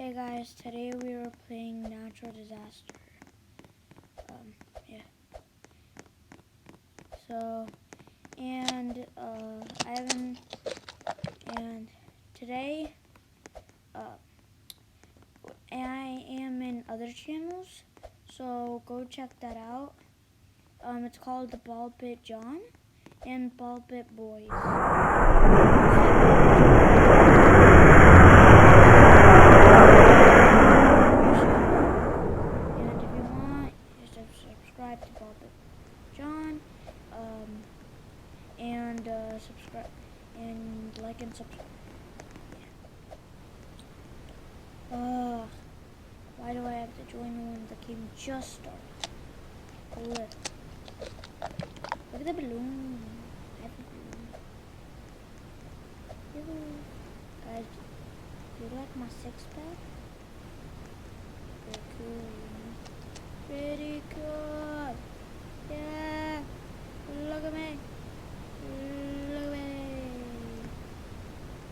Hey guys, today we are playing Natural Disaster. Yeah. So, and today, I am in other channels, so go check that out. It's called The Ball Pit John and Ball Pit Boys. And if you want, you should subscribe to Ball Pit John, and subscribe and like and subscribe. Why do I have to join the one the game just started? Look at the balloon. I have a balloon. Guys, do you like my six-pack? Pretty cool. Pretty cool. Yeah. Look at me. Look at me.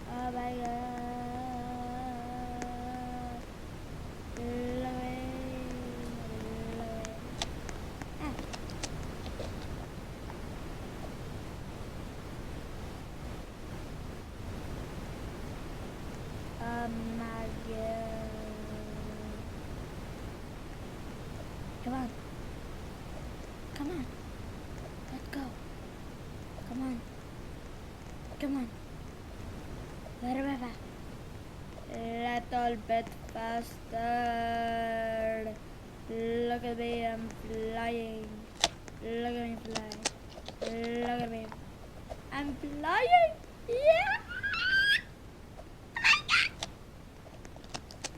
Oh my god. Look at me. Look at me. Oh my god. Come on. Come on. Let's go. Come on. Come on. Little bit faster. Look at me, I'm flying. Look at me fly. Look at me. I'm flying. Yeah.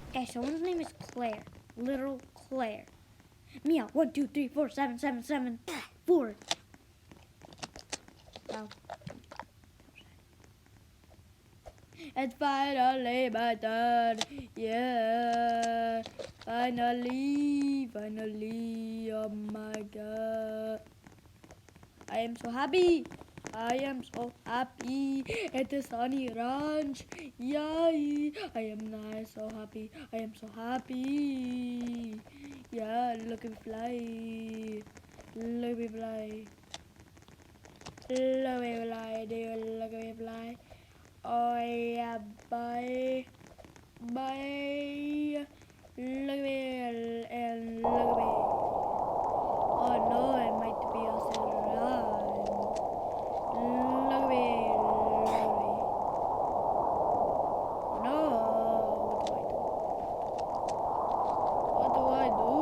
Okay, someone's name is Claire. Little Claire. Mia, 1, 2, 3, 4, 7, 7, 7, 4. Wow. It's finally my turn. Yeah. Finally. Oh my god. I am so happy. At the Sunny Ranch. Yay. I am so happy. Yeah, look at me fly. Look at me fly. Look at me fly. Do you look at me fly? Oh yeah, bye. Bye. Look at me and look at me. Oh no, it might be a run. Look at me. No, what do I do?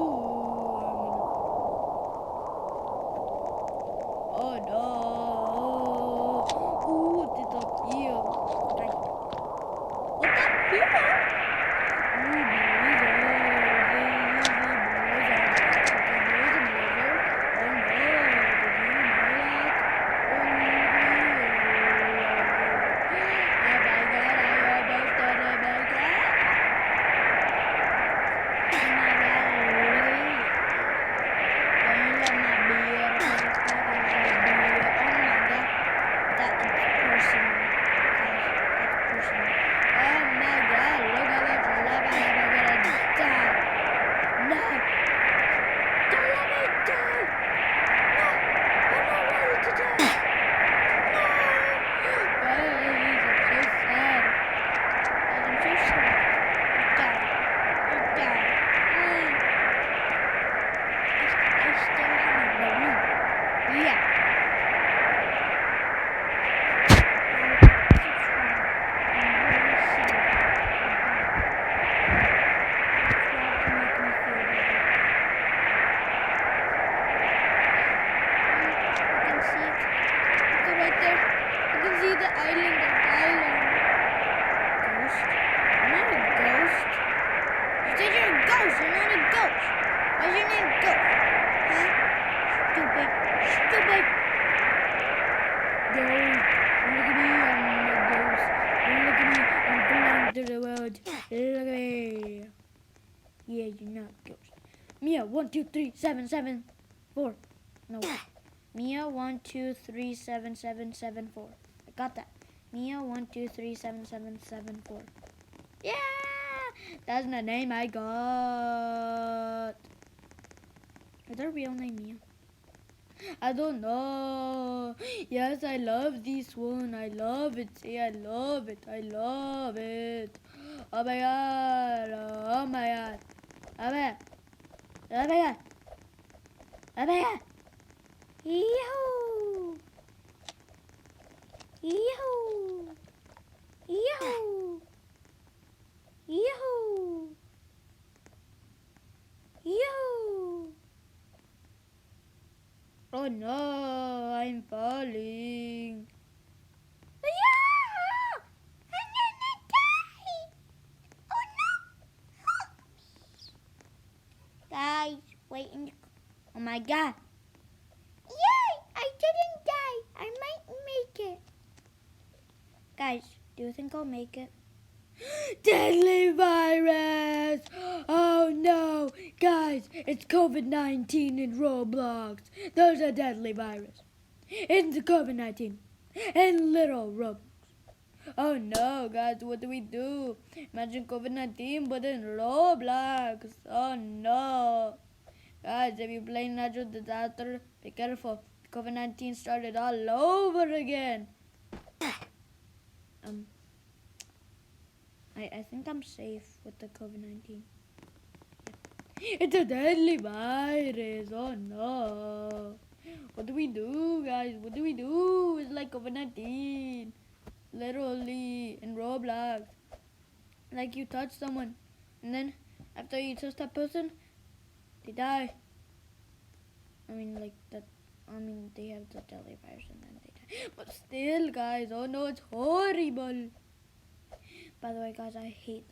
Oh no. Ooh, disappear. What the hell? Yeah, you're not ghost. Mia, 1, 2, 3, 7, 7, 4. No. Mia, 1, 2, 3, 7, 7, 7, 4. I got that. Mia, 1, 2, 3, 7, 7, 7, 4. Yeah! That's the name I got. Is their real name Mia? I don't know. Yes, I love this one. I love it. See, I love it. I love it. Oh my god. Oh my god. Oh my god. Oh my god. Oh my god. Yahoo! Yahoo! Yahoo! Yahoo! Yahoo! Oh no, I'm falling. Yeah! I'm gonna die! Oh no! Help me! Guys, wait in the... Oh my god! Yay! I didn't die! I might make it. Guys, do you think I'll make it? Deadly virus! Oh no! Guys, it's COVID-19 in Roblox. There's a deadly virus. It's COVID-19 in little Roblox. Oh no, guys, what do we do? Imagine COVID-19 but in Roblox. Oh no. Guys, if you're playing Natural Disaster, be careful. COVID-19 started all over again. I think I'm safe with the COVID-19. It's a deadly virus. Oh no. What do we do, guys? What do we do? It's like COVID-19. Literally in Roblox. Like you touch someone and then after you touch that person, they die. I mean like that. I mean they have the deadly virus and then they die. But still, guys, oh no, it's horrible. By the way, guys, I hate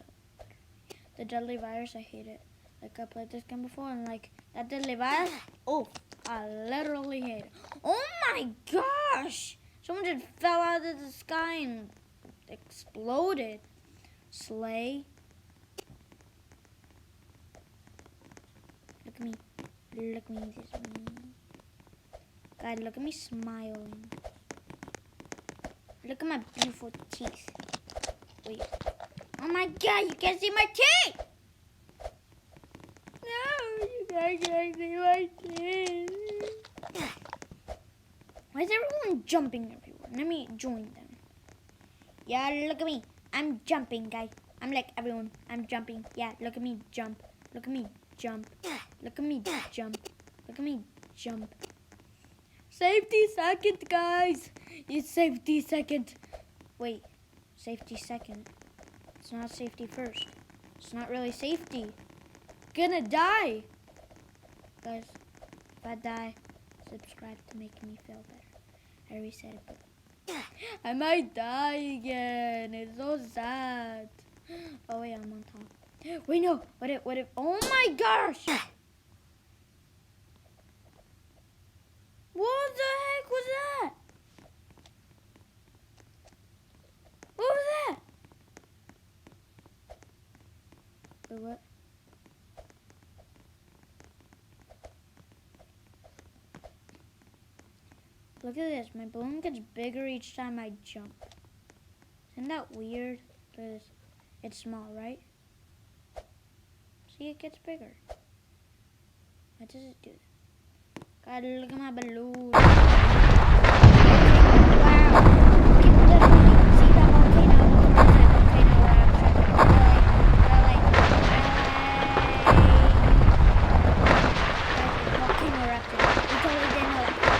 the deadly virus. I hate it. Like I played this game before, and like that deadly virus. Oh, I literally hate it. Oh my gosh! Someone just fell out of the sky and exploded. Slay. Look at me. Look at me. This is me. God, look at me smiling. Look at my beautiful teeth. Wait. Oh my god, you can't see my teeth! No, you guys can't see my teeth. Why is everyone jumping everywhere? Let me join them. Yeah, look at me. I'm jumping, guys. I'm like everyone. I'm jumping. Yeah, look at me jump. Look at me jump. Look at me jump. Look at me jump. Safety second, guys. It's safety second. Wait. Safety second. It's not safety first. It's not really safety. Gonna die. Guys, if I die, subscribe to make me feel better. I already said it, but I might die again. It's so sad. Oh wait, I'm on top. Wait, no. What if, oh my gosh. What the heck was that? What was that? Wait, what? Look at this. My balloon gets bigger each time I jump. Isn't that weird? Look at this. It's small, right? See, it gets bigger. Why does it do that? God, look at my balloon. Wow. People literally see the volcano. Volcano erupted. We totally didn't know that.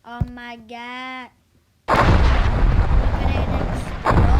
Oh my god. Look at it explode.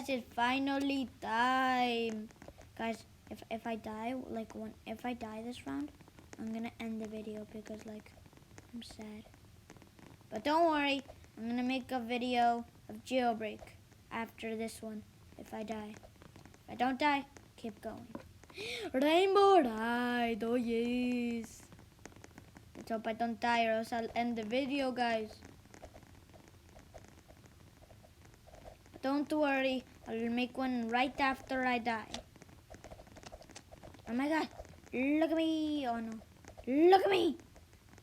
it's finally time. Guys, if I die, if I die this round, I'm gonna end the video because like I'm sad. But don't worry, I'm gonna make a video of jailbreak after this one if I die. If I don't die, keep going. Rainbow died, oh yes. Let's hope I don't die or else I'll end the video, guys. But don't worry, I'll make one right after I die. Oh my god, look at me. Oh no, look at me.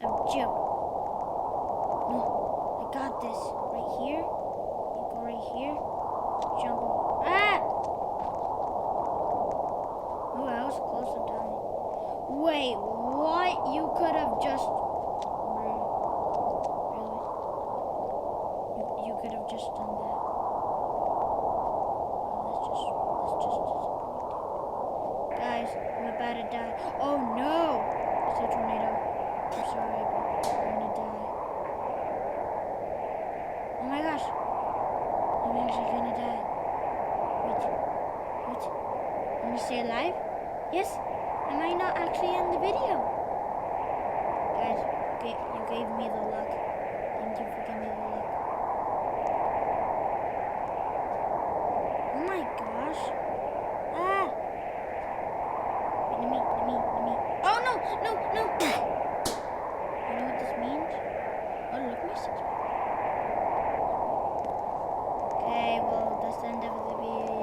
I'm chill. No, I got this. Right here. You go right here. Jump over. Ah! Oh, I was close to dying. Wait, what? You could have just... Really? You could have just done that. Oh, that's just disappointing. Guys, I'm about to die. Oh no! It's a tornado. I'm sorry, but I'm gonna die. Oh my gosh! I'm actually gonna die. Wait. What? Let me stay alive? Yes? I might not actually end the video. Guys, you gave me the luck. Thank you for giving me the luck. Oh my gosh. Ah! Wait, let me. Oh no! You know what this means? Oh, look at my 6 pack. Okay, well, that's the end of the video.